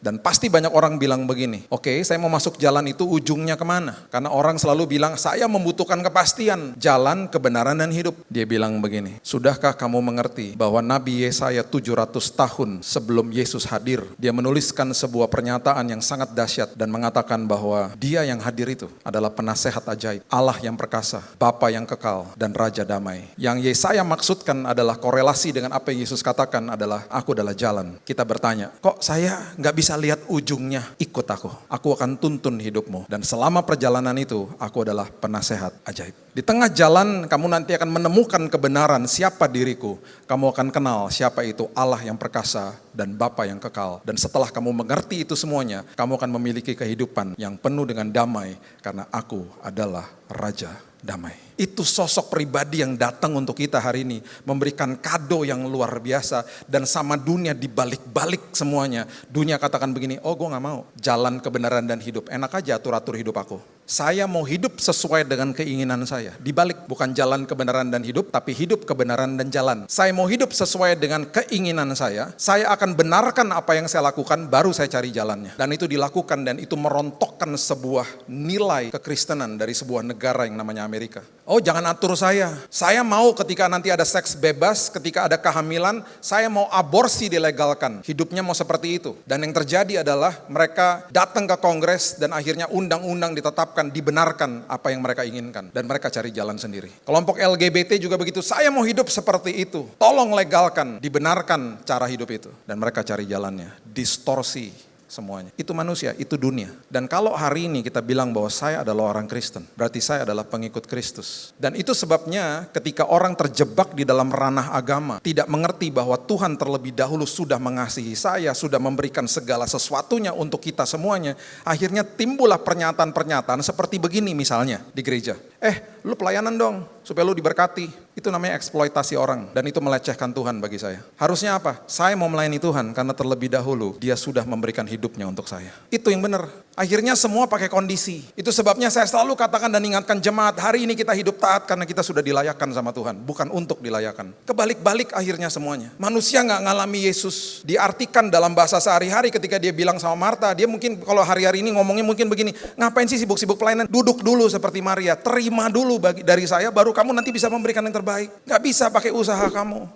Dan pasti banyak orang bilang begini, oke, saya mau masuk jalan itu ujungnya kemana? Karena orang selalu bilang, saya membutuhkan kepastian, jalan, kebenaran, dan hidup. Dia bilang begini, sudahkah kamu mengerti bahwa Nabi Yesaya 700 tahun sebelum Yesus hadir, dia menuliskan sebuah pernyataan yang sangat dahsyat dan mengatakan bahwa dia yang hadir itu adalah penasehat ajaib, Allah yang perkasa, Bapa yang kekal, dan Raja damai. Yang Yesaya maksudkan adalah korelasi dengan apa yang Yesus katakan adalah, aku adalah jalan. Kita bertanya, kok saya nggak bisa lihat ujungnya? Ikut aku akan tuntun hidupmu. Dan selama perjalanan itu, aku adalah penasehat ajaib. Di tengah jalan, kamu nanti akan menemukan kebenaran siapa diriku. Kamu akan kenal siapa itu Allah yang perkasa dan Bapa yang kekal. Dan setelah kamu mengerti itu semuanya, kamu akan memiliki kehidupan yang penuh dengan damai, karena aku adalah Raja damai. Itu sosok pribadi yang datang untuk kita hari ini, memberikan kado yang luar biasa, dan sama dunia dibalik-balik semuanya. Dunia katakan begini, oh gue gak mau, jalan kebenaran dan hidup, enak aja atur-atur hidup aku. Saya mau hidup sesuai dengan keinginan saya. Dibalik, bukan jalan kebenaran dan hidup, tapi hidup kebenaran dan jalan. Saya mau hidup sesuai dengan keinginan saya akan benarkan apa yang saya lakukan, baru saya cari jalannya. Dan itu dilakukan, dan itu merontokkan sebuah nilai kekristenan dari sebuah negara yang namanya Amerika. Oh jangan atur saya mau ketika nanti ada seks bebas, ketika ada kehamilan, saya mau aborsi dilegalkan. Hidupnya mau seperti itu. Dan yang terjadi adalah mereka datang ke Kongres dan akhirnya undang-undang ditetapkan, dibenarkan apa yang mereka inginkan. Dan mereka cari jalan sendiri. Kelompok LGBT juga begitu, saya mau hidup seperti itu. Tolong legalkan, dibenarkan cara hidup itu. Dan mereka cari jalannya, distorsi semuanya. Itu manusia, itu dunia. Dan kalau hari ini kita bilang bahwa saya adalah orang Kristen, berarti saya adalah pengikut Kristus. Dan itu sebabnya ketika orang terjebak di dalam ranah agama, tidak mengerti bahwa Tuhan terlebih dahulu sudah mengasihi saya, sudah memberikan segala sesuatunya untuk kita semuanya, akhirnya timbullah pernyataan-pernyataan seperti begini misalnya di gereja. Lu pelayanan dong supaya lu diberkati. Itu namanya eksploitasi orang, dan itu melecehkan Tuhan bagi saya. Harusnya apa? Saya mau melayani Tuhan karena terlebih dahulu Dia sudah memberikan hidupnya untuk saya. Itu yang benar. Akhirnya semua pakai kondisi. Itu sebabnya saya selalu katakan dan ingatkan jemaat, hari ini kita hidup taat karena kita sudah dilayakkan sama Tuhan, bukan untuk dilayakkan. Kebalik-balik akhirnya semuanya. Manusia gak ngalami Yesus. Diartikan dalam bahasa sehari-hari ketika dia bilang sama Marta, dia mungkin kalau hari-hari ini ngomongnya mungkin begini, ngapain sih sibuk-sibuk pelayanan? Duduk dulu seperti Maria, terima dulu dari saya, baru kamu nanti bisa memberikan yang terbaik. Gak bisa pakai usaha kamu.